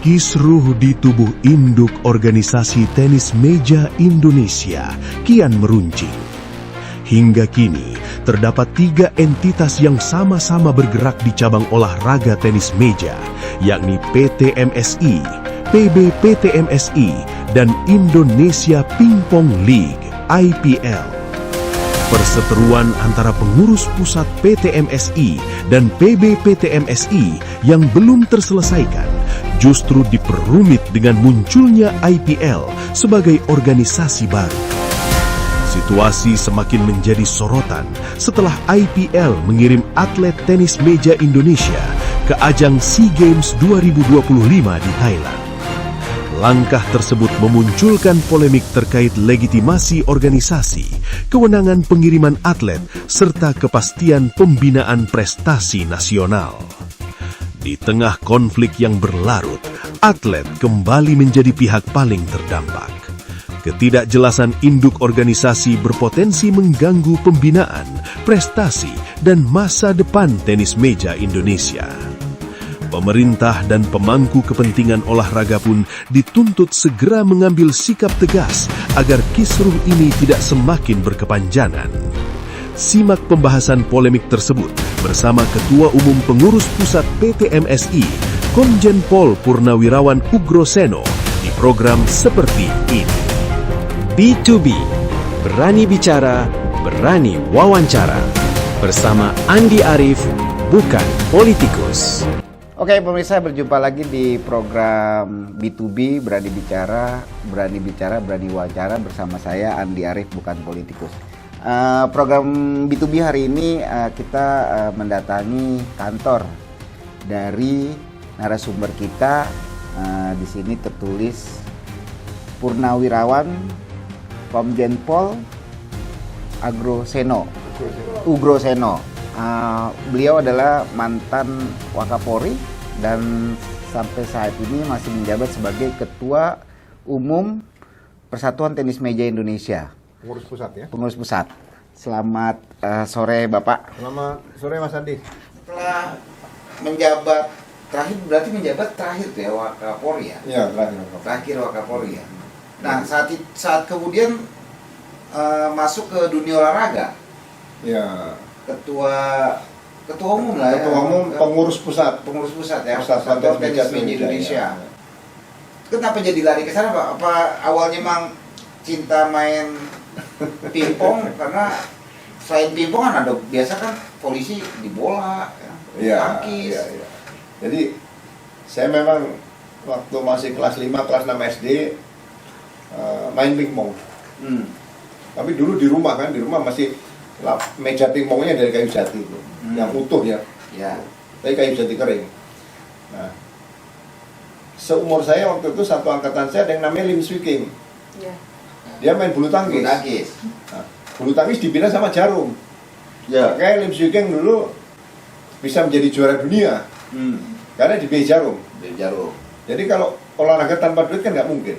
Kisruh di tubuh induk organisasi tenis meja Indonesia kian meruncing. Hingga kini, terdapat 3 entitas yang sama-sama bergerak di cabang olahraga tenis meja, yakni PT MSI, PB PT MSI, dan Indonesia Pingpong League (IPL). Perseteruan antara pengurus pusat PT MSI dan PB PT MSI yang belum terselesaikan justru diperumit dengan munculnya IPL sebagai organisasi baru. Situasi semakin menjadi sorotan setelah IPL mengirim atlet tenis meja Indonesia ke ajang SEA Games 2025 di Thailand. Langkah tersebut memunculkan polemik terkait legitimasi organisasi, kewenangan pengiriman atlet, serta kepastian pembinaan prestasi nasional. Di tengah konflik yang berlarut, atlet kembali menjadi pihak paling terdampak. Ketidakjelasan induk organisasi berpotensi mengganggu pembinaan, prestasi, dan masa depan tenis meja Indonesia. Pemerintah dan pemangku kepentingan olahraga pun dituntut segera mengambil sikap tegas agar kisruh ini tidak semakin berkepanjangan. Simak pembahasan polemik tersebut bersama Ketua Umum Pengurus Pusat PT MSI, Komjen Pol Purnawirawan Ugroseno, di program seperti ini. B2B, berani bicara, berani wawancara. Bersama Andi Arief, bukan politikus. Oke pemirsa, berjumpa lagi di program B2B, berani bicara, berani wawancara bersama saya Andi Arief, bukan politikus. Program B2B hari ini kita mendatangi kantor dari narasumber kita. Di sini tertulis Purnawirawan Komjen Pol Ugroseno. Beliau adalah mantan Wakapolri dan sampai saat ini masih menjabat sebagai Ketua Umum Persatuan Tenis Meja Indonesia. Pengurus pusat ya? Pengurus pusat. Selamat sore Bapak. Selamat sore Mas Andi. Setelah menjabat terakhir tuh ya Wakapolri ya? Iya, terakhir Wakapolri ya. Nah saat kemudian masuk ke dunia olahraga. Ya. Ketua umum lah ya. Ketua umum pengurus pusat ya. Persatuan Tenis Meja Indonesia. Kenapa jadi lari ke sana Pak? Apa awalnya emang cinta main pingpong? Karena selain pingpong kan ada biasa kan polisi di bola, tangkis. Iya. Jadi saya memang waktu masih kelas 5, kelas 6 SD main pingpong. Tapi dulu di rumah masih meja pingpongnya dari kayu jati itu, yang utuh ya. Tapi kayu jati kering. Nah, seumur saya waktu itu satu angkatan saya ada yang namanya Lim Swee King. Dia main bulu tangkis. Nah, bulu tangkis dibina sama jarum. Makanya Lim Swee King dulu bisa menjadi juara dunia. Karena dibina jarum. Jadi kalau olahraga tanpa duit kan nggak mungkin.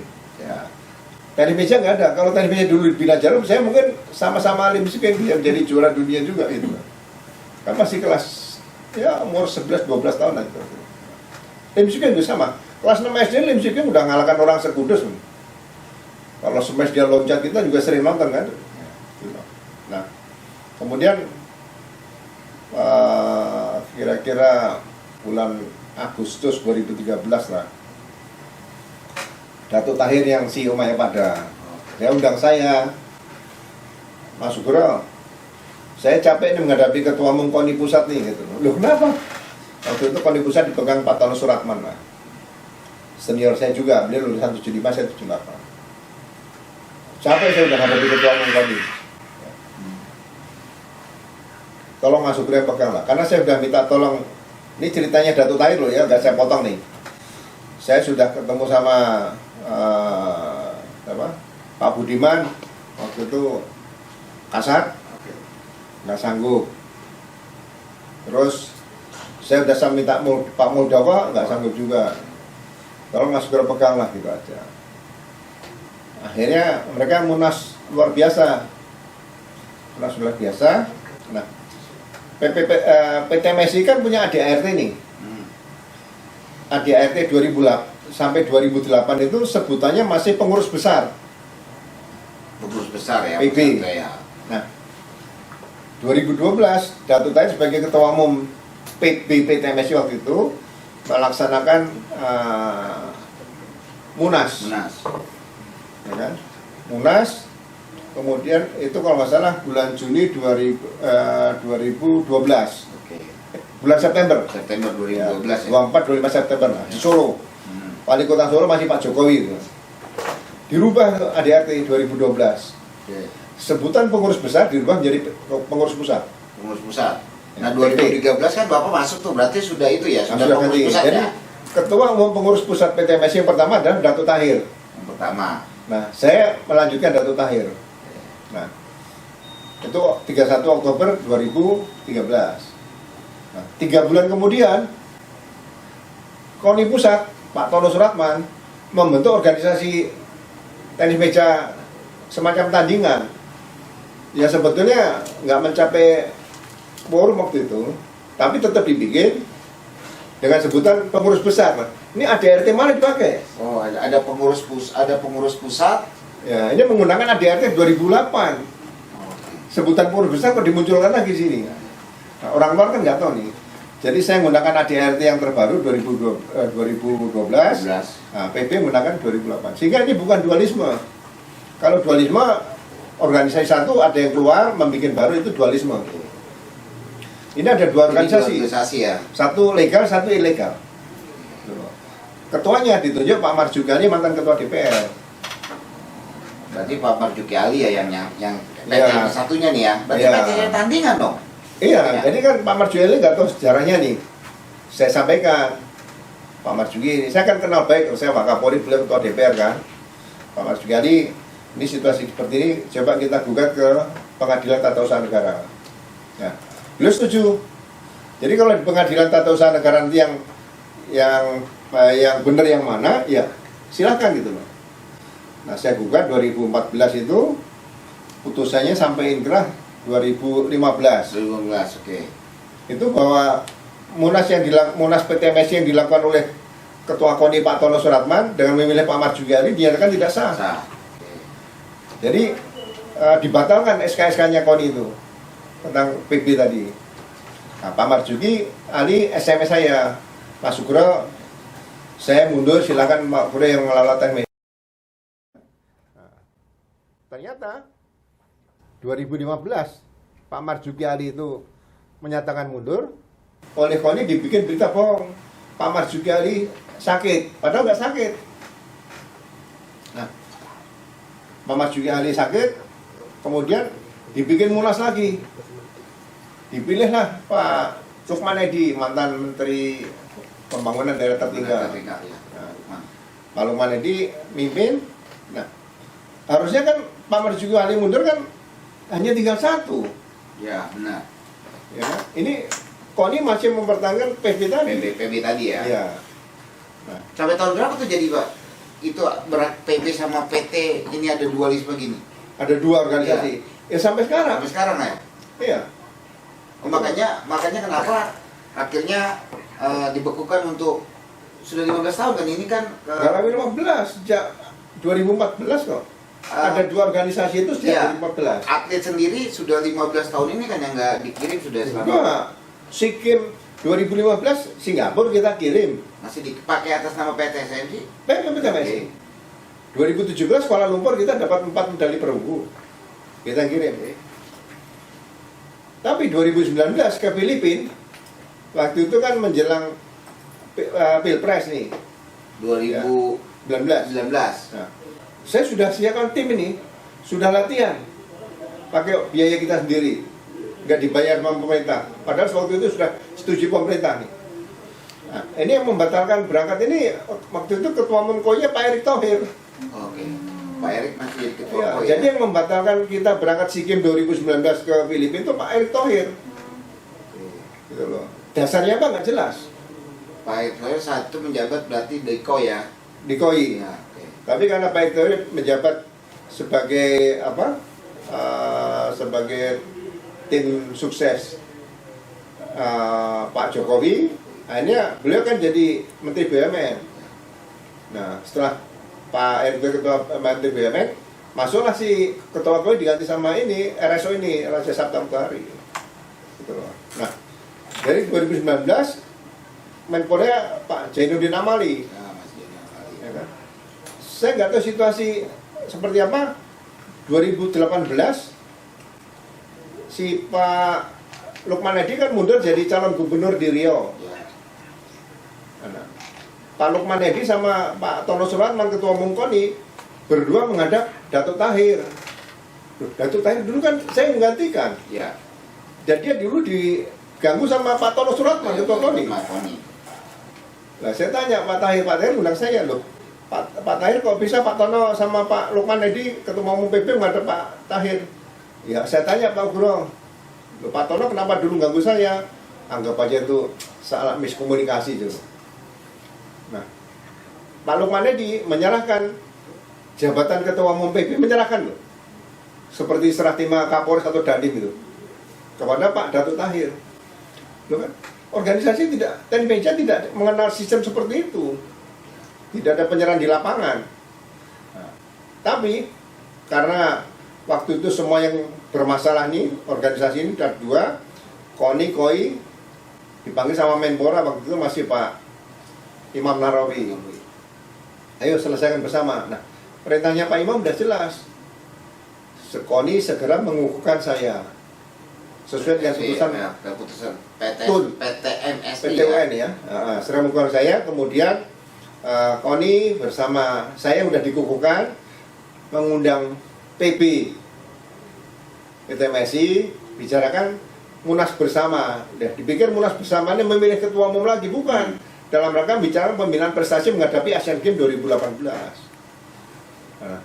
Tenis meja nggak ada. Kalau tenis meja dulu dibina jarum, saya mungkin sama-sama Lim Swee King bisa menjadi juara dunia juga gitu. Kan masih kelas umur 11-12 tahun aja. Lim Swee King juga sama. Kelas 6 SD Lim Swee King udah ngalahkan orang sekudus. Kalau smash dia loncat, kita juga sering nonton kan. Nah, kemudian kira-kira bulan Agustus 2013 lah, Datuk Tahir yang CEO Mayapada, dia undang saya, Mas Ugro, saya capek nih menghadapi Ketua Umum KONI Pusat nih gitu. Loh kenapa? Waktu itu KONI Pusat dipegang Pak Tono Suratman lah. Senior saya juga, beliau lulusan 75, saya 78. Capek saya udah menghadapi Ketua Umum KONI. Tolong Mas Ugro yang pegang lah, karena saya udah minta tolong. Ini ceritanya Datuk Tahir loh ya, gak saya potong nih. Saya sudah ketemu sama Pak Budiman, waktu itu kasar, nggak sanggup. Terus saya udah minta Pak Muldoko, nggak sanggup juga. Tolong Mas Ugro pegang lah gitu aja. Akhirnya mereka munas luar biasa. Nah, PT MSI kan punya ADART nih. ADART sampai 2008 itu sebutannya masih pengurus besar. Pengurus besar ya. PB. Ya. Nah, 2012 Datuk Tahir sebagai ketua umum PB PTMSI waktu itu melaksanakan Munas. Ya kan? Munas, kemudian itu kalau nggak salah bulan Juni 2012. Oke. Bulan September. September 2012 ya. 24-25 September di Solo. Wali Kota Solo masih Pak Jokowi itu. Dirubah ADRT 2012. Oke. Sebutan pengurus besar dirubah menjadi pengurus pusat. Pengurus pusat. Nah, Ya, 2013 kan Bapak masuk tuh, berarti sudah itu ya, sudah sudah pengurus ganti. pusat Jadi ya. ketua umum pengurus pusat PTMSI yang pertama adalah Datuk Tahir. Yang pertama. Nah, saya melanjutkan Datuk Tahir. Nah, itu 31 Oktober 2013. Nah, 3 bulan kemudian KONI Pusat, Pak Tono Suratman membentuk organisasi tenis meja semacam tandingan. Ya sebetulnya nggak mencapai quorum waktu itu, tapi tetap dibikin dengan sebutan pengurus besar. Ini ADRT mana dipakai? Oh, ada pengurus pusat. Ya, ini menggunakan ADRT 2008. Sebutan pengurus besar kok dimunculkan lagi sini. Nah, orang luar kan nggak tahu nih. Jadi saya menggunakan ADRT yang terbaru 2012. Nah, PB menggunakan 2008. Sehingga ini bukan dualisme. Kalau dualisme, organisasi satu ada yang keluar, membuat baru, itu dualisme. Ini ada dua organisasi. Ya. Satu legal, satu ilegal. Ketuanya ditunjuk Pak Marzuki, mantan ketua DPR. Berarti Pak Marzuki Ali ya yang PT Ya. satunya nih ya. Berarti Ya. PT tandingan dong. Iya, Ya. jadi kan Pak Marzuki nggak tahu sejarahnya nih. Saya sampaikan, Pak Marzuki, saya kan kenal baik, saya Pak Kapolri, beliau ketua DPR kan. Pak Marzuki, ini situasi seperti ini, coba kita gugat ke Pengadilan Tata Usaha Negara. Nah, beliau setuju. Jadi kalau di Pengadilan Tata Usaha Negara nanti yang benar yang mana, ya silakan gitu loh. Nah, saya gugat 2014 itu, putusannya sampai inkrah 2015. 2015, oke. Itu bahwa Munas PTMSI yang dilakukan oleh Ketua KONI Pak Tono Suratman dengan memilih Pak Marzuki Ali dinyatakan tidak sah. Jadi dibatalkan SK-SK-nya KONI itu tentang PB tadi. Nah, Pak Marzuki Ali SMS saya, Pak Sugro, saya mundur, silakan Pak Sugro yang mengelola teknik. Nah, ternyata 2015 Pak Marzuki Ali itu menyatakan mundur, oleh KONI dibikin berita bohong, Pak Marzuki Ali sakit, padahal nggak sakit. Nah, Pak Marzuki Ali sakit, kemudian dibikin munas lagi, dipilihlah Pak Lukman Edi, mantan Menteri Pembangunan Daerah Tertinggal. Nah, Pak Lukman Edi mimpin. Nah, harusnya kan Pak Marzuki Ali mundur kan hanya tinggal satu. Ya, benar. Ya, ini KONI masih mempertahankan PB tadi. PB tadi ya. Ya. Nah, Sampai tahun berapa tuh jadi Pak? Itu PB sama PT ini ada dualisme gini. ada dua organisasi. Ya sampai sekarang. Sampai sekarang ya. Iya. Oh, makanya kenapa akhirnya dibekukan untuk sudah 15 tahun kan ini kan Dalam 15 sejak 2014 kok. Ada dua organisasi itu sejak 2014. Atlet sendiri sudah 15 tahun ini kan yang nggak dikirim sudah selama Enggak. SEA Games 2015 Singapura kita kirim. masih dipakai atas nama PT SMC. PTMSI. 2017 Kuala Lumpur kita dapat 4 medali perunggu. Kita kirim. Tapi 2019 ke Filipina, waktu itu kan menjelang Pilpres nih, 2019. 19. Nah, saya sudah siapkan tim ini, sudah latihan, pakai biaya kita sendiri, nggak dibayar sama pemerintah. Padahal waktu itu sudah setuju pemerintah nih. Nah, ini yang membatalkan berangkat ini waktu itu ketua Menkoya Pak Erick Thohir. Oke. Pak Erick masih jadi ketua Ya, KOI jadi ya? yang membatalkan kita berangkat SEA Games 2019 ke Filipina itu Pak Erick Thohir. Gitu loh. Dasarnya apa nggak jelas. Pak Erick Thohir saat itu menjabat berarti Deko ya. Di KOI. Ya, oke. Tapi karena Pak Erick Thohir menjabat sebagai apa? Sebagai tim sukses Pak Jokowi, akhirnya beliau kan jadi Menteri BUMN. Nah, setelah Pak Erick Thohir ketua Menteri BUMN, masuklah si ketua KOI diganti sama ini RSO ini Raja Sabta Utari. Gitu loh. Nah, dari 2019 Menpora Pak Zainuddin Amali. Ya, Mas Jani Amali. Ya kan? Saya nggak tahu situasi seperti apa. 2018 si Pak Lukman Edi kan mundur jadi calon gubernur di Riau. Ya. Nah, Pak Lukman Edi sama Pak Tono Suratman ketua umum KONI berdua menghadap Datuk Tahir. Loh, Datuk Tahir dulu kan saya menggantikan. Ya. Dan dia dulu diganggu sama Pak Tono Suratman ketua KONI. Mas Koni. Nah, saya tanya Pak Tahir undang saya, loh Pak Tahir kok bisa Pak Tono sama Pak Lukman Edi ketua umum PP menghadap Pak Tahir. Ya saya tanya Pak Guru, loh, Pak Tono kenapa dulu ganggu saya? Anggap aja itu salah miskomunikasi itu. Nah, Pak Lukman Edi menyerahkan jabatan ketua umum PP, menyerahkan loh, seperti serah terima Kapolres atau Dandim itu kepada Pak Datuk Tahir. Loh kan, organisasi tidak, TNI Meja tidak mengenal sistem seperti itu. Tidak ada penyerahan di lapangan. Nah, tapi karena waktu itu semua yang bermasalah nih, organisasi ini ada dua, KONI, KOI, dipanggil sama Menpora, waktu itu masih Pak Imam Nahrawi. Ayo selesaikan bersama. Nah, perintahnya Pak Imam sudah jelas. KONI segera mengukuhkan saya sesuai dengan keputusan Ya, keputusan PTMSI PTUN ya. Segera mengukuhkan saya, kemudian KONI bersama saya sudah dikukuhkan, mengundang PB PTMSI, bicarakan munas bersama. Udah dipikir munas bersama ini memilih ketua umum lagi, bukan. Dalam rangka bicara pembinaan prestasi menghadapi Asian Games 2018. Nah,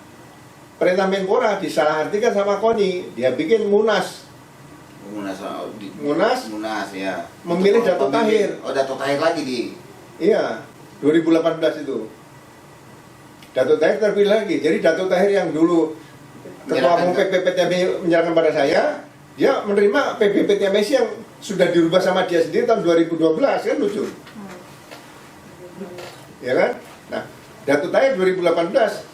perintah Menpora disalahartikan sama KONI, dia bikin munas ya. memilih Datuk Tahir. Oh, Datuk Tahir lagi di. Iya, 2018 itu. Datuk Tahir terpilih lagi. Jadi Datuk Tahir yang dulu ketua umum PPPTMI menyerahkan pada saya, dia menerima PPPTMI yang sudah dirubah sama dia sendiri tahun 2012, kan lucu. Ya kan? Nah, Datuk Tahir 2018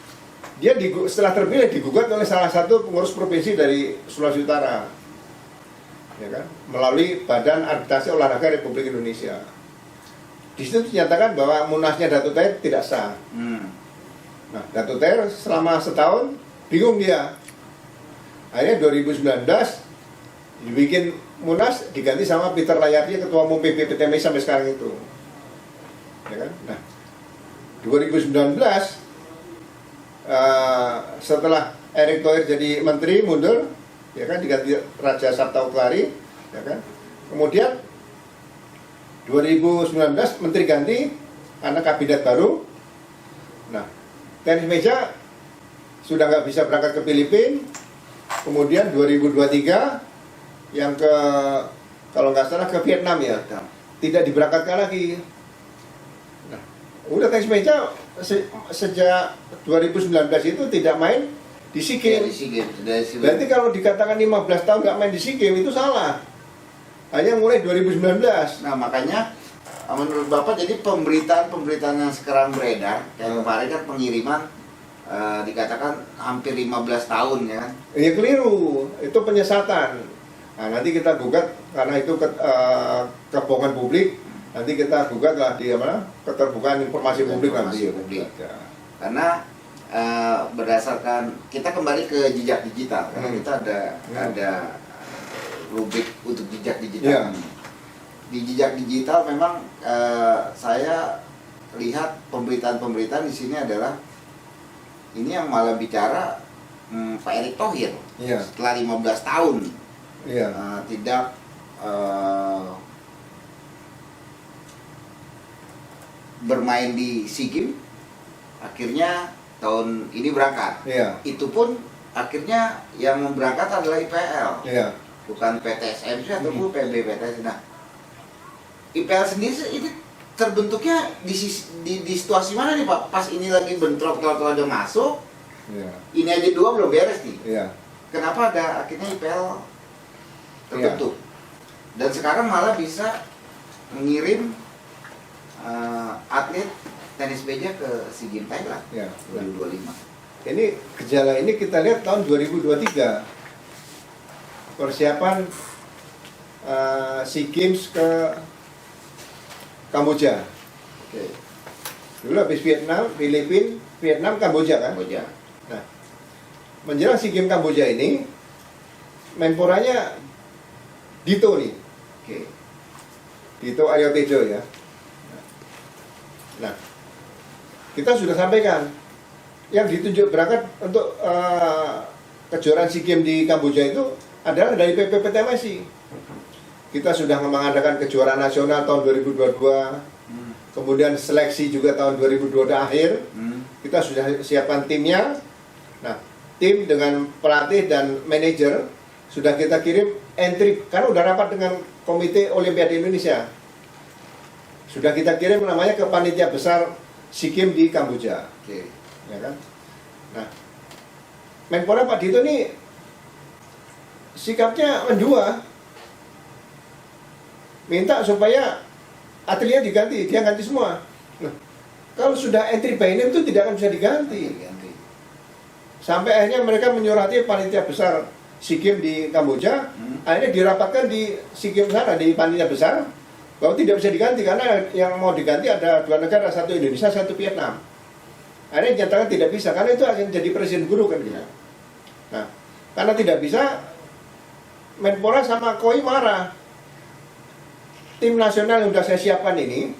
dia setelah terpilih digugat oleh salah satu pengurus provinsi dari Sulawesi Utara. Ya kan? Melalui Badan Arbitrase Olahraga Republik Indonesia. Di situ dinyatakan bahwa munasnya Datuk Tahir tidak sah. Nah, Datuk Tahir selama setahun bingung dia. Akhirnya 2019 dibikin munas, diganti sama Peter Layardi, ketua umum PPPTMI sampai sekarang itu. Ya kan? Nah, 2019 setelah Erick Thohir jadi menteri mundur, ya kan, diganti Raja Sabta Utari, ya kan. Kemudian 2019 menteri ganti, karena kabinet baru. Nah, tenis meja sudah nggak bisa berangkat ke Filipina. Kemudian 2023 yang ke, kalau nggak salah ke Vietnam ya, tidak diberangkatkan lagi. Nah, udah tenis meja sejak 2019 itu tidak main di SEA Games. Berarti kalau dikatakan 15 tahun nggak main di SEA Games itu salah. Hanya mulai 2019. Nah, makanya menurut Bapak jadi pemberitaan yang sekarang beredar, kayak kemarin kan pengiriman dikatakan hampir 15 tahun ya kan? Iya, keliru, itu penyesatan. Nah, nanti kita gugat karena itu kebohongan publik. Nanti kita gugat lah di mana keterbukaan informasi publik nanti. Ya. Karena berdasarkan kita kembali ke jejak digital, karena kita ada rubrik untuk jejak digital. Di jejak digital memang saya lihat pemberitaan di sini adalah ini yang malah bicara Pak Erick Thohir setelah 15 tahun tidak bermain di SEA Games, akhirnya tahun ini berangkat. Itu pun akhirnya yang memberangkat adalah IPL, bukan PTSMC ataupun PBPTS. Nah, IPL sendiri ini terbentuknya di situasi mana nih Pak? Pas ini lagi bentrok atau ada masuk, ini aja dua belum beres nih. Kenapa ada akhirnya IPL terbentuk? Dan sekarang malah bisa mengirim atlet tenis tenis meja ke SEA Games Thailand Ya. 2025. Ini gejala ini kita lihat tahun 2023 persiapan SEA Games ke Kamboja. Oke. Dulu habis Vietnam, Filipina, Vietnam, Kamboja kan. Kamboja. Nah, menjelang SEA Games Kamboja ini, Menporanya Dito nih, Oke. Dito Aryo Tejo ya. Nah, kita sudah sampaikan yang ditunjuk berangkat untuk kejuaraan SEA Games di Kamboja itu adalah dari PPPTMSI. Kita sudah mengadakan kejuaraan nasional tahun 2022, kemudian seleksi juga tahun 2022 akhir. Kita sudah siapkan timnya. Nah, tim dengan pelatih dan manajer sudah kita kirim entry, karena udah rapat dengan Komite Olimpiade Indonesia. Sudah kita kirim namanya ke panitia besar SEA Games di Kamboja. Oke. Ya kan? Nah, Menpora Pak Dito ini sikapnya mendua, minta supaya atletnya diganti, dia ganti semua. Nah, kalau sudah entry by name itu tidak akan bisa diganti. Ganti. Sampai akhirnya mereka menyurati panitia besar SEA Games di Kamboja, akhirnya dirapatkan di SEA Games sana, di panitia besar, bahwa tidak bisa diganti karena yang mau diganti ada dua negara, satu Indonesia, satu Vietnam. Akhirnya dinyatakan tidak bisa, karena itu akan jadi presiden buruk kan gitu. Nah, karena tidak bisa, Menpora sama KOI marah. Tim nasional yang sudah saya siapkan ini,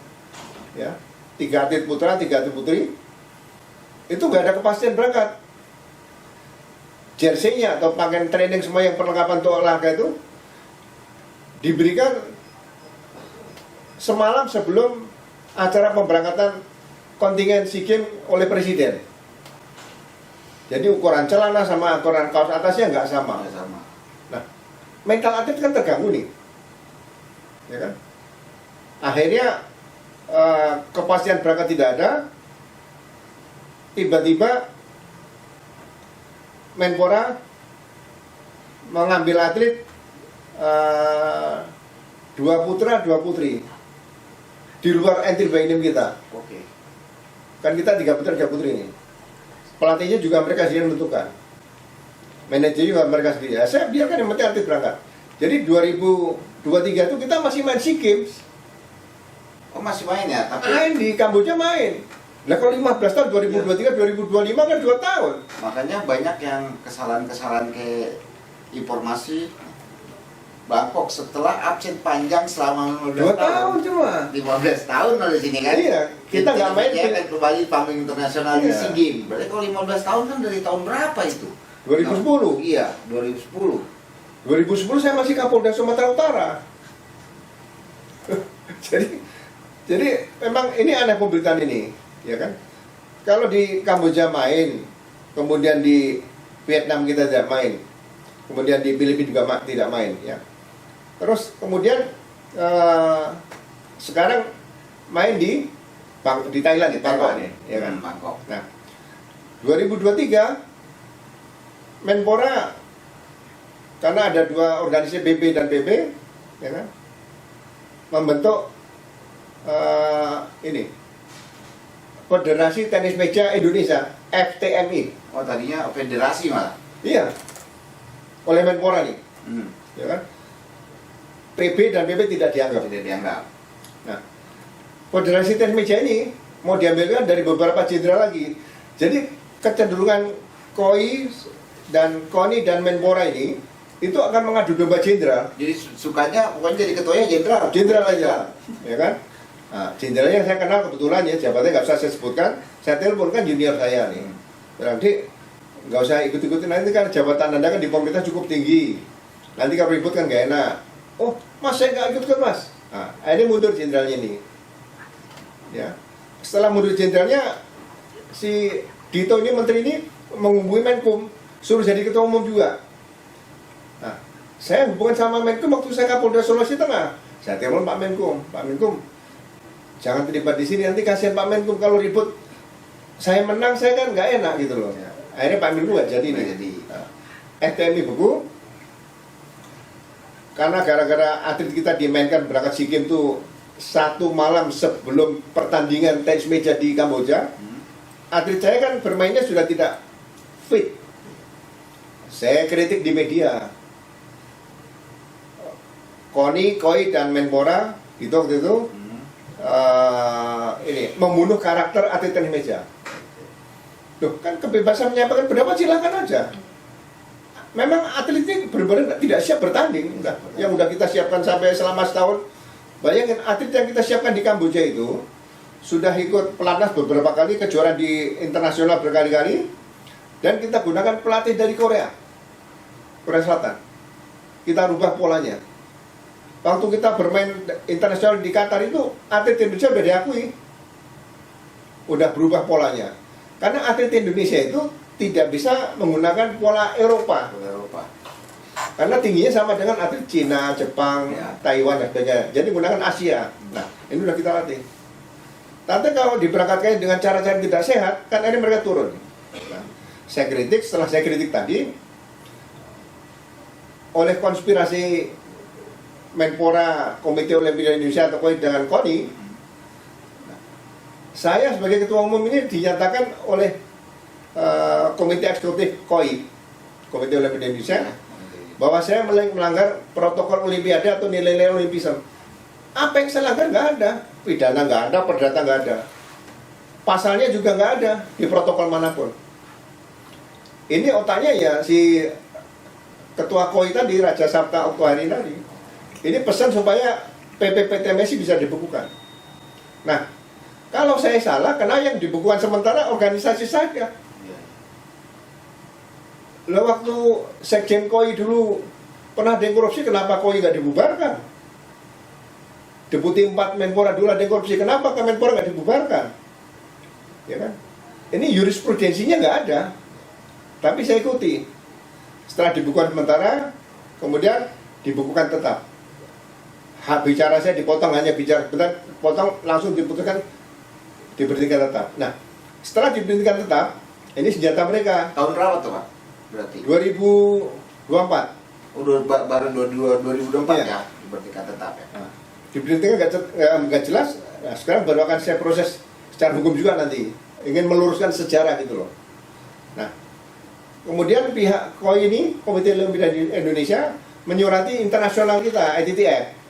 ya, 3 atlet putra, 3 atlet putri, itu nggak ada kepastian berangkat. Jersey-nya atau pakaian training semua yang perlengkapan untuk olahraga itu diberikan semalam sebelum acara pemberangkatan kontingen SEA Games oleh presiden. Jadi ukuran celana sama ukuran kaos atasnya nggak sama. Nggak sama. Nah, mental atlet kan terganggu nih, ya kan? Akhirnya kepastian berangkat tidak ada. Tiba-tiba Menpora mengambil atlet 2 putra, 2 putri di luar entry by name kita. Oke. Kan kita 3 putra, 3 putri ini. Pelatihnya juga mereka sendiri menentukan. Manajer juga mereka sendiri. Ya, saya biarkan yang penting atlet berangkat. Jadi 2023 itu kita masih main SEA Games. Oh, masih main ya? Tapi Main di Kamboja main. Nah kalau 15 tahun, 2023, 2025 kan 2 tahun. makanya banyak yang kesalahan-kesalahan kayak informasi Bangkok setelah absen panjang selama 2 tahun cuma. 15 tahun dari sini kan. Iya, kita nggak main Dia akan kembali panggung internasional di Iya. SEA Games. Berarti kalau 15 tahun kan dari tahun berapa itu? 2010. Iya, 2010. 2010 saya masih Kapolda Sumatera Utara. jadi memang ini aneh pemberitaan ini, ya kan? Kalau di Kamboja main, kemudian di Vietnam kita tidak main, kemudian di Filipina juga tidak main, ya. Terus kemudian sekarang main di Thailand, di Bangkok, ya kan? Bangkok. Nah, 2023 Menpora karena ada 2 organisasi BB dan PB, ya kan, membentuk ini Federasi Tenis Meja Indonesia (FTMI). Oh, tadinya federasi malah. Iya, oleh Menpora nih, ya kan. PB dan PB tidak dianggap. Tidak dianggap. Nah, Federasi Tenis Meja ini mau diambilkan dari beberapa jenderal lagi. Jadi kecenderungan KOI dan KONI dan Menpora ini itu akan mengadu domba jenderal. Jadi sukanya pokoknya jadi ketuanya jenderal. Jenderal aja, ya kan? Nah, jenderalnya saya kenal kebetulan ya, jabatannya nggak usah saya sebutkan. Saya telepon kan junior saya nih. Berarti nggak usah ikut-ikutin, nanti kan jabatan Anda kan di pemerintah cukup tinggi. Nanti kalau ribut kan nggak enak. Oh, Mas saya nggak ikut Mas. Nah, akhirnya mundur jenderalnya ini. Ya, setelah mundur jenderalnya si Dito ini menteri ini menghubungi Menkum, suruh jadi ketua umum juga. Nah, saya hubungan sama Menkum waktu saya Kapolda Sulawesi Tengah. Saya telepon Pak Menkum, jangan terlibat di sini, nanti kasihan Pak Menkum kalau ribut. Saya menang, saya kan nggak enak gitu loh. Akhirnya Pak Menkum nggak jadi nih. Jadi Nah, FTMI beku karena gara-gara atlet kita dimainkan berangkat SEA Games tuh satu malam sebelum pertandingan tenis meja di Kamboja, atlet saya kan bermainnya sudah tidak fit. Saya kritik di media. Koni, Koi, dan Menpora itu waktu itu ini membunuh karakter atlet tenis meja. Loh, kan kebebasan menyampaikan pendapat silakan aja. Memang atlet ini benar-benar tidak siap bertanding. Yang udah kita siapkan sampai selama setahun. Bayangin, atlet yang kita siapkan di Kamboja itu sudah ikut pelatnas beberapa kali, kejuaraan di internasional berkali-kali, dan kita gunakan pelatih dari Korea Selatan. Kita rubah polanya. Waktu kita bermain internasional di Qatar itu, atlet Indonesia sudah diakui, udah berubah polanya. Karena atlet Indonesia itu tidak bisa menggunakan pola Eropa. Karena tingginya sama dengan atlet Cina, Jepang, Taiwan, dan sebagainya. Jadi menggunakan Asia. Nah, ini udah kita latih. Tapi kalau diberangkatkan dengan cara-cara tidak sehat, kan ini mereka turun. Nah, saya kritik, setelah saya kritik tadi, oleh konspirasi Menpora, Komite Olimpiade Indonesia atau dengan KONI, saya sebagai ketua umum ini dinyatakan oleh Komite Eksekutif KOI, Komite Olimpiade Indonesia, bahwa saya melanggar protokol Olimpiade atau nilai-nilai Olimpisme. Apa yang saya langgar? Nggak ada. Pidana nggak ada, perdata nggak ada. Pasalnya juga nggak ada di protokol manapun. Ini otaknya ya si ketua KOI tadi, Raja Sabta Oktohari tadi. Ini pesan supaya PPPTMSI bisa dibukukan. Nah, kalau saya salah, karena yang dibukukan sementara organisasi saja. Lah waktu Sekjen KOI dulu pernah ada yang korupsi, kenapa KOI nggak dibubarkan? Deputi 4 Menpora dulu ada yang korupsi, kenapa Menpora nggak dibubarkan? Ya kan? Ini jurisprudensinya nggak ada, tapi saya ikuti. Setelah dibukukan sementara, kemudian dibukukan tetap. Hak bicara saya dipotong, hanya bicara sebentar, potong langsung diputuskan diberhentikan tetap. Nah, setelah diberhentikan tetap, ini senjata mereka. Tahun berapa tuh, Pak? Berarti 2024. Udah baru 2024 ya, diberhentikan tetap ya. Nah, diberhentikan nggak jelas. Nah, sekarang baru akan saya proses secara hukum juga nanti. Ingin meluruskan sejarah gitu loh. Nah, kemudian pihak KOI ini, Komite Olimpiade Indonesia, menyurati internasional kita, ITTF,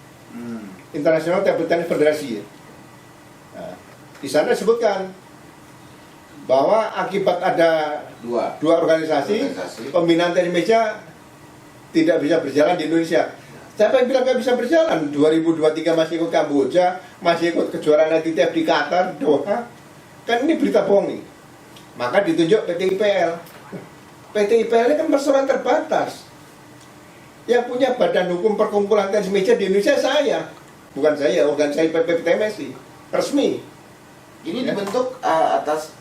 International Table Tennis Federasi. Nah, di sana disebutkan bahwa akibat ada dua organisasi, pembinaan tenis meja tidak bisa berjalan di Indonesia. Siapa yang bilang nggak bisa berjalan? 2023 masih ikut Kamboja, masih ikut kejuaraan ITTF di Qatar, Doha. Kan ini berita bohong nih. Maka ditunjuk PT IPL. PT IPL ini kan persoalan terbatas. Yang punya badan hukum perkumpulan tenis meja di Indonesia saya. Bukan saya, organisasi PPPTMSI. Resmi. Ini dibentuk atas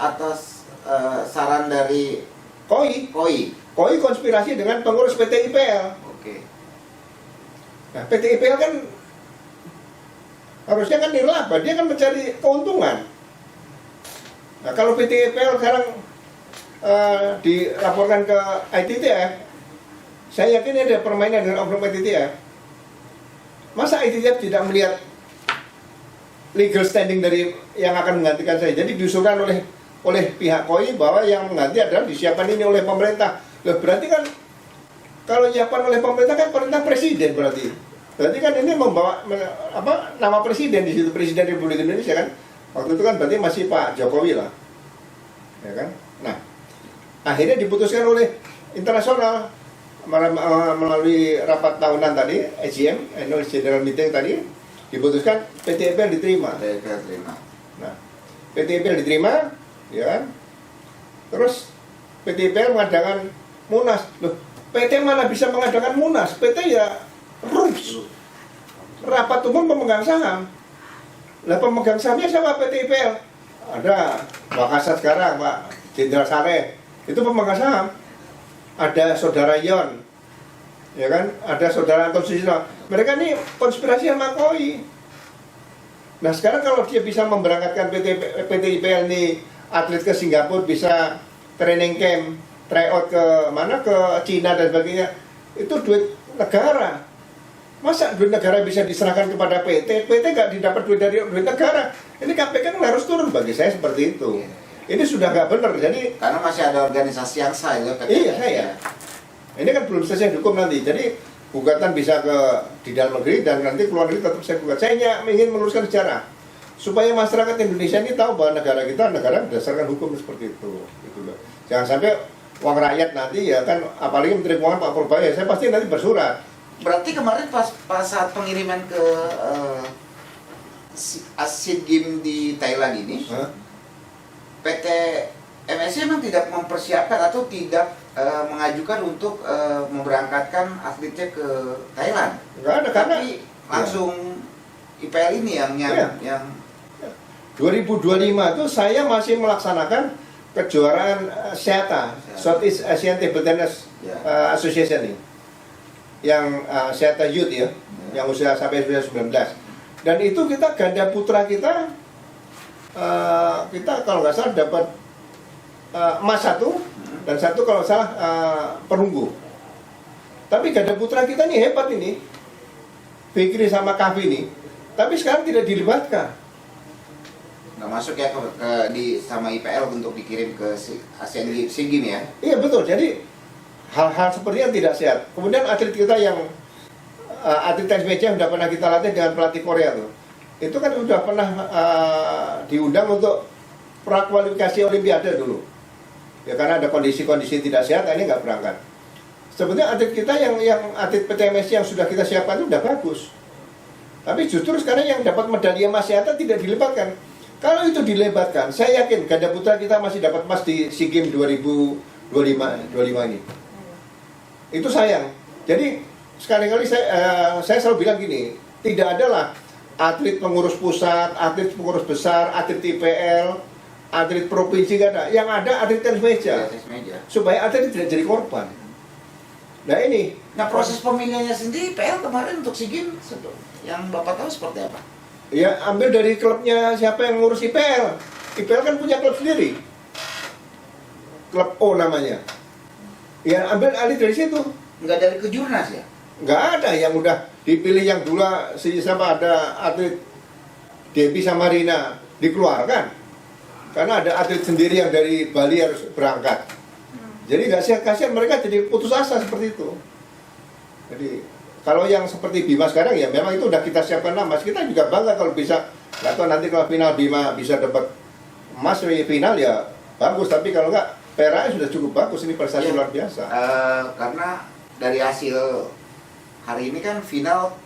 saran dari KOI. KOI Konspirasi dengan pengurus PT IPL. Oke. Nah, PT IPL kan harusnya kan nirlaba, dia kan mencari keuntungan. Nah, kalau PT IPL sekarang dilaporkan ke ITTF, saya yakin ada permainan dengan oknum ITTF. Masa ITTF tidak melihat legal standing dari yang akan menggantikan saya? Jadi diusulkan oleh pihak KOI bahwa yang mengganti adalah disiapkan ini oleh pemerintah. Loh, berarti kan kalau disiapkan oleh pemerintah kan perintah presiden berarti. Berarti kan ini membawa nama presiden di situ, Presiden Republik Indonesia kan. Waktu itu kan berarti masih Pak Jokowi lah. Ya kan? Nah, akhirnya diputuskan oleh internasional melalui rapat tahunan tadi, AGM, Annual General Meeting tadi, diputuskan PT IPL diterima. Nah, PT IPL diterima, ya kan? Terus PT IPL mengadakan Munas. Loh, PT mana bisa mengadakan Munas? PT ya RUPS, rapat umum pemegang saham. Lah pemegang sahamnya siapa PT IPL? Ada Wakasat sekarang, Pak Jenderal Saleh, itu pemegang saham. Ada saudara Yon, ya kan? Ada saudara Anton Susilo. Mereka ini konspirasi sama KOI. Nah sekarang kalau dia bisa memberangkatkan PT IPL ini atlet ke Singapura, bisa training camp, tryout ke mana, ke Cina dan sebagainya, itu duit negara. Masa duit negara bisa diserahkan kepada PT? PT nggak didapat duit dari duit negara. Ini KPK kan harus turun, bagi saya seperti itu. Ini sudah nggak benar. Jadi karena masih ada organisasi yang sah ya PT. iya saya. Ini kan belum selesai hukum nanti. Jadi gugatan bisa ke di dalam negeri dan nanti keluar negeri tetap saya gugat. Saya ingin meluruskan sejarah supaya masyarakat Indonesia ini tahu bahwa negara kita negara berdasarkan hukum seperti itu. Gitu loh. Jangan sampai uang rakyat nanti ya kan, apalagi Menteri Keuangan Pak Purbaya, saya pasti nanti bersurat. Berarti kemarin pas saat pengiriman ke Asian Games di Thailand ini, PT MSC memang tidak mempersiapkan atau tidak mengajukan untuk memberangkatkan atletnya ke Thailand. Enggak ada, karena tapi langsung IPL ini yang 2025 itu saya masih melaksanakan kejuaraan SEATA, Southeast Asian Table Tennis Association ini, yang SEATA Youth ya, yang usia sampai usia 19. Dan itu kita ganda putra kita kalau nggak salah dapat emas 1 dan 1 kalau salah perunggu. Tapi ganda putra kita nih hebat ini, Fikri sama Kavi ini, tapi sekarang tidak dilibatkan. nggak masuk ya di sama IPL untuk dikirim ke Asian Games ya. Iya betul. Jadi hal-hal seperti yang tidak sehat. Kemudian atlet kita yang atlet tenis meja yang sudah pernah kita latih dengan pelatih Korea tuh, itu kan sudah pernah diundang untuk prakualifikasi Olimpiade dulu. Ya karena ada kondisi-kondisi tidak sehat, ini nggak berangkat. Sebenarnya atlet kita yang atlet PTMSC yang sudah kita siapkan itu sudah bagus. Tapi justru sekarang yang dapat medali emas SEATA tidak dilibatkan. Kalau itu dilebatkan, saya yakin ganda putra kita masih dapat emas di SEA Games 2025 ini. Itu sayang. Jadi sekali-kali saya selalu bilang gini, tidak adalah atlet pengurus pusat, atlet pengurus besar, atlet IPL, atlet provinsi, nggak ada. Yang ada atlet tenis meja. Supaya atlet tidak jadi korban. Nah ini. Nah proses pemilihannya sendiri IPL kemarin untuk SEA Games yang Bapak tahu seperti apa? Ya ambil dari klubnya siapa yang ngurus IPL. IPL kan punya klub sendiri, klub O namanya. Ya ambil alih dari situ. Nggak dari kejurnas ya? Nggak ada yang udah dipilih yang dulu siapa ada atlet Debbie sama Rina dikeluarkan. Karena ada atlet sendiri yang dari Bali harus berangkat. Jadi nggak kasihan mereka jadi putus asa seperti itu. Jadi kalau yang seperti Bima sekarang ya memang itu udah kita siapkan emas. Kita juga bangga kalau bisa. Nggak tahu nanti kalau final Bima bisa dapat emas di final ya bagus. Tapi kalau nggak, peraknya sudah cukup bagus. Ini prestasi luar biasa. Karena dari hasil hari ini kan final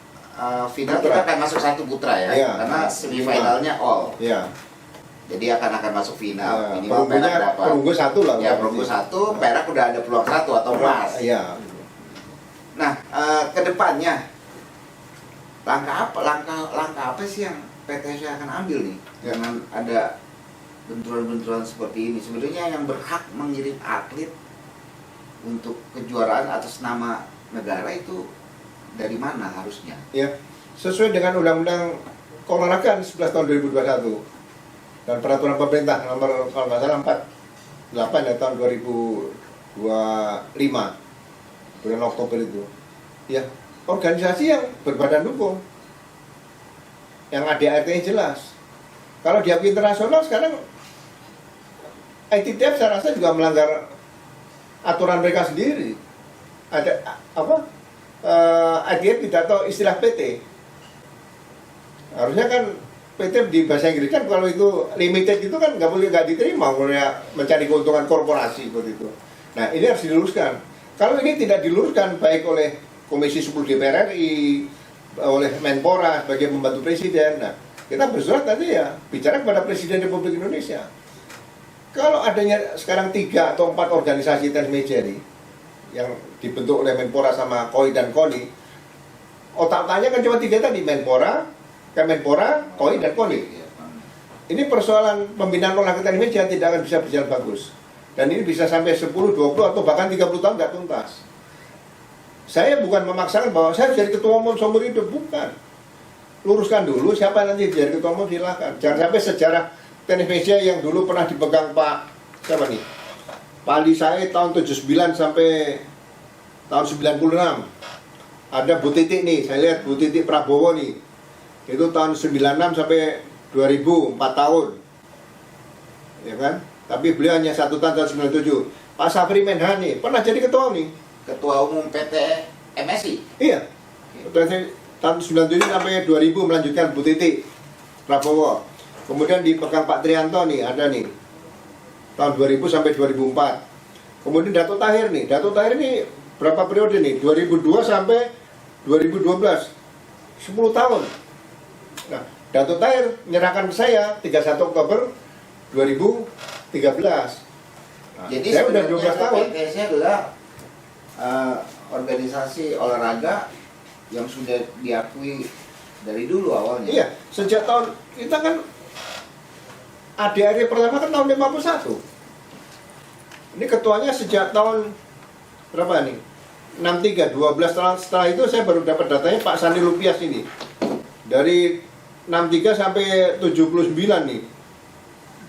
putra. kita akan masuk 1 putra ya. Karena semifinalnya all. Ya. Jadi akan masuk final. Minimal perak berapa? Perunggu 1 lah. Ya perunggu 1, perak udah ada peluang 1 atau emas. Iya. Nah, kedepannya langkah apa sih yang PT akan ambil nih dengan ada benturan-benturan seperti ini? Sebenarnya yang berhak mengirim atlet untuk kejuaraan atas nama negara itu dari mana harusnya? Ya, sesuai dengan Undang-Undang Keolahragaan 11 tahun 2021 dan peraturan pemerintah nomor kalau nggak salah 48 ya tahun 2025 bulan Oktober itu. Ya, organisasi yang berbadan hukum, yang ADART-nya jelas. Kalau diakui internasional sekarang ITTF saya rasa juga melanggar aturan mereka sendiri. Ada apa? ITTF tidak tahu istilah PT. Harusnya kan PT di bahasa Inggris kan kalau itu limited itu kan nggak diterima, mulai mencari keuntungan korporasi seperti itu. Nah ini harus diluruskan. Kalau ini tidak diluruskan baik oleh Komisi 10 DPR RI, oleh Menpora sebagai pembantu Presiden, nah kita bersurat nanti ya bicara kepada Presiden Republik Indonesia. Kalau adanya sekarang 3 atau 4 organisasi tenis meja ini yang dibentuk oleh Menpora sama KOI dan KONI, otak-otaknya kan cuma 3 tadi, Menpora, Kemenpora, KOI dan KONI. Ini persoalan pembinaan olahraga tenis meja tidak akan bisa berjalan bagus. Dan ini bisa sampai 10, 20 atau bahkan 30 tahun nggak tuntas. Saya bukan memaksakan bahwa saya jadi ketua umum seumur hidup, bukan. Luruskan dulu siapa nanti jadi ketua umum silahkan. Jangan sampai sejarah tenis meja yang dulu pernah dipegang Pak siapa nih? Pak Ali Said tahun 79 sampai tahun 96. ada Bu Titik nih, saya lihat Bu Titik Prabowo nih. Itu tahun 96 sampai 2000, 4 tahun. Ya kan? Tapi beliau hanya 1 tahun 97. Pak Safri Menhan nih, pernah jadi ketua nih. Ketua Umum PT MSI. Iya. Tahun 97 sampai 2000 melanjutkan Bu Titik Prabowo. Kemudian dipegang Pak Trianto nih, ada nih. Tahun 2000 sampai 2004. Kemudian Dato Tahir nih. Dato Tahir ini berapa periode nih? 2002 sampai 2012. 10 tahun. Nah, Dato Tahir menyerahkan ke saya 31 Oktober 2013. Nah, Jadi saya udah 12 tahun. PTSI adalah organisasi olahraga yang sudah diakui dari dulu awalnya. Iya, sejak tahun kita kan ADRI pertama kan tahun 51. Ini ketuanya sejak tahun berapa nih? 63, 12 tahun setelah itu saya baru dapat datanya Pak Sandi Lupias ini. Dari 63 sampai 79 nih.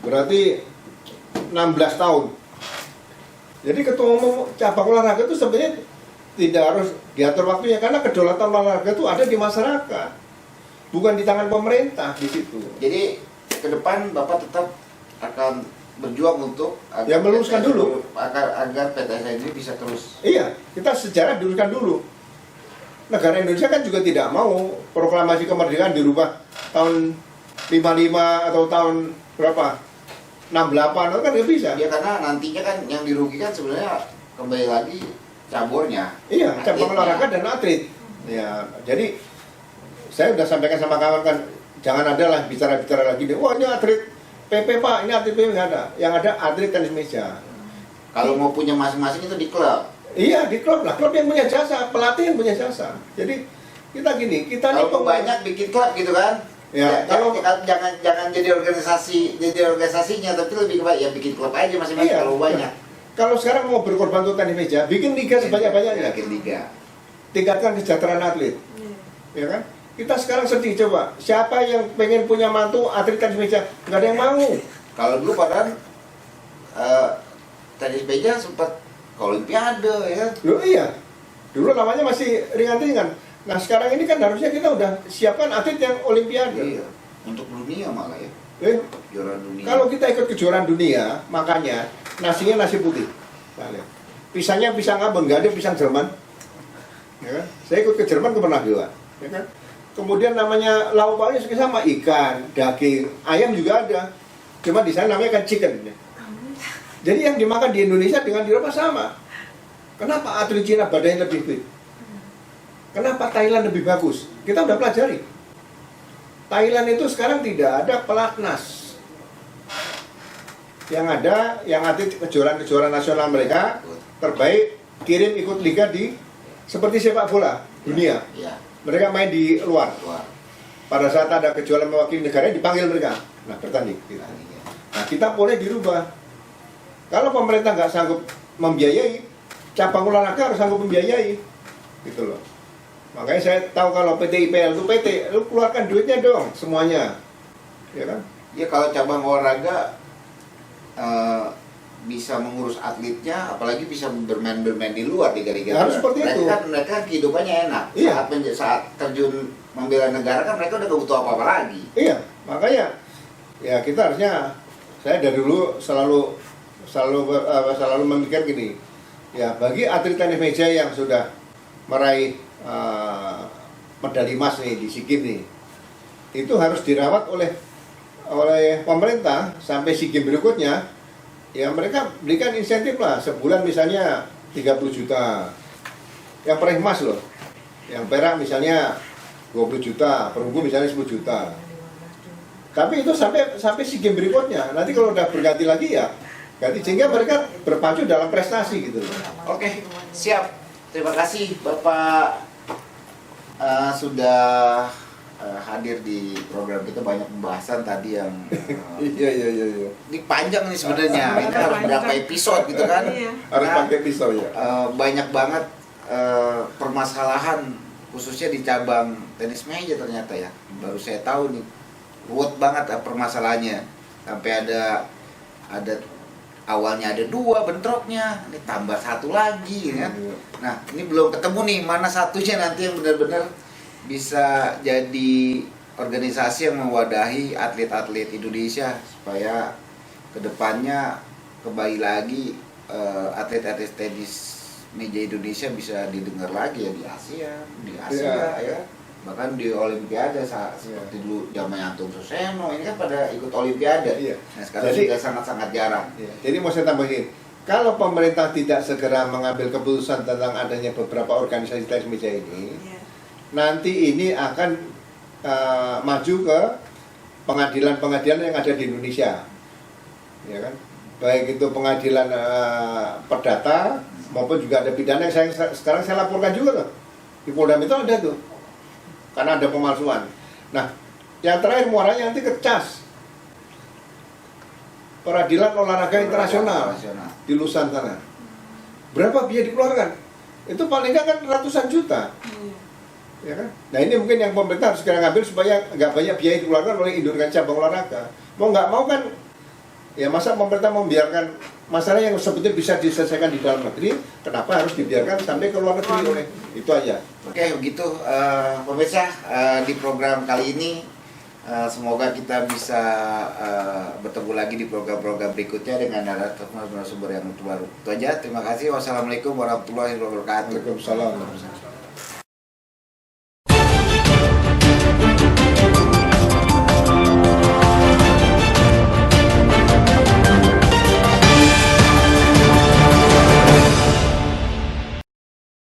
Berarti 16 tahun. Jadi ketua umum cabang olahraga itu sebenarnya tidak harus diatur waktunya karena kedaulatan olahraga itu ada di masyarakat. Bukan di tangan pemerintah di situ. Jadi ke depan Bapak tetap akan berjuang untuk Ya, meluruskan dulu. agar PTSI ini bisa terus. Iya, kita sejarah diluruskan dulu. Negara Indonesia kan juga tidak mau proklamasi kemerdekaan dirubah tahun 55 atau tahun berapa? 68 itu kan nggak bisa. Ya karena nantinya kan yang dirugikan sebenarnya kembali lagi caburnya. Iya, cabang Atletnya. olahraga dan atlet. Ya, jadi saya udah sampaikan sama kawan kan, jangan ada lah bicara-bicara lagi. Wah, ini atlet PP Pak, ini atlet PP nggak ada. Yang ada atlet tenis meja. Kalau mau punya masing-masing itu di klub. Iya, di klub lah. Klub yang punya jasa, pelatih yang punya jasa. Jadi kita gini, kita nih Kalau banyak bikin klub gitu kan. Ya, kalau- jangan jadi organisasinya, tapi lebih baik ya bikin klub aja masing-masing Iya, kalau banyak. kalau sekarang mau berkorban untuk tenis meja, bikin liga sebanyak-banyaknya. Bikin liga. Tingkatkan kesejahteraan atlet. Ya kan? Kita sekarang sedih coba. Siapa yang pengen punya mantu atlet tenis meja? Nggak ada yang mau. Kalau dulu padahal tenis meja sempat ke olimpiade ya. Loh iya. Dulu namanya masih ringan-ringan. Nah sekarang ini kan harusnya kita udah siapkan atlet yang olimpiade. Iya. Untuk dunia malah ya. Juara dunia. Kalau kita ikut kejuaraan dunia, makanya nasinya nasi putih. Nah, lihat. Pisangnya pisang abang, nggak ada pisang Jerman. Ya kan? Saya ikut ke Jerman ke Managua. Ya kan? Kemudian namanya lauk pauknya sama ikan, daging, ayam juga ada. Cuma di sana namanya kan chicken. Ya. Jadi yang dimakan di Indonesia dengan di Eropa sama. Kenapa atlet Cina badannya lebih fit? Kenapa Thailand lebih bagus? Kita udah pelajari. Thailand itu sekarang tidak ada pelatnas. Yang ada, yang atlet kejuaraan-kejuaraan nasional mereka terbaik kirim ikut liga di seperti sepak bola dunia. Ya, Mereka main di luar. luar. Pada saat ada kejuaraan mewakili negara dipanggil mereka. Nah bertanding. Gitu. Nah kita boleh dirubah. Kalau pemerintah nggak sanggup membiayai, cabang olahraga harus sanggup membiayai. Gitu loh. Makanya saya tahu kalau PT IPL itu PT, lu keluarkan duitnya dong semuanya. Ya kan? Ya kalau cabang olahraga bisa mengurus atletnya, apalagi bisa bermain di luar liga-liga. Harus seperti itu. Mereka kan kehidupannya enak. Iya. Saat terjun membela negara kan mereka udah gak butuh apa-apa lagi. Iya, makanya ya kita harusnya, saya dari dulu selalu memikir gini, ya bagi atlet tenis meja yang sudah meraih medali emas nih di SEA Games nih, itu harus dirawat oleh pemerintah sampai SEA Games berikutnya. Ya mereka berikan insentif lah, sebulan misalnya 30 juta yang peraih emas loh, yang perak misalnya 20 juta, perunggu misalnya 10 juta. Tapi itu sampai SEA Games berikutnya. Nanti kalau udah berganti lagi ya ganti, sehingga mereka berpacu dalam prestasi gitu loh. Oke, siap. Terima kasih Bapak sudah hadir di program kita. Banyak pembahasan tadi yang Iya. ini panjang nih sebenarnya. Ini harus berapa episode gitu kan? Harus Nah, pakai pisau ya. banyak banget permasalahan khususnya di cabang tenis meja ternyata ya. Baru saya tahu nih ruwet banget permasalahannya. Sampai ada awalnya ada 2 bentroknya, ini tambah 1 lagi kan. Iya. Nah, ini belum ketemu nih mana satunya nanti yang benar-benar bisa jadi organisasi yang mewadahi atlet-atlet Indonesia supaya kedepannya kembali lagi atlet-atlet tenis meja Indonesia bisa didengar lagi ya di Asia, ya. Bahkan di Olimpiade seperti dulu zamannya Anton Suseno ini kan pada ikut Olimpiade. Iya. Nah, sekarang Jadi- sudah sangat-sangat jarang. Ya, jadi mau saya tambahin, kalau pemerintah tidak segera mengambil keputusan tentang adanya beberapa organisasi tenis meja ini, nanti ini akan maju ke pengadilan-pengadilan yang ada di Indonesia, ya kan? Baik itu pengadilan perdata maupun juga ada pidana yang sekarang saya laporkan juga tuh di Polda Metro ada tuh, karena ada pemalsuan. Nah, yang terakhir muaranya nanti ke CAS, Peradilan Olahraga Internasional di Lusan sana. Berapa biaya dikeluarkan? Itu paling nggak kan ratusan juta. Ya kan? Nah ini mungkin yang pemerintah harus segera ngambil supaya nggak banyak biaya dikeluarkan oleh induk cabang olahraga. Mau nggak mau kan, ya masa pemerintah membiarkan masalah yang sebetulnya bisa diselesaikan di dalam negeri, kenapa harus dibiarkan sampai ke luar negeri? Itu aja. Oke, begitu pemirsa di program kali ini semoga kita bisa bertemu lagi di program-program berikutnya dengan narasumber yang terbaru. Itu aja. Terima kasih. Wassalamualaikum warahmatullahi wabarakatuh. Waalaikumsalam.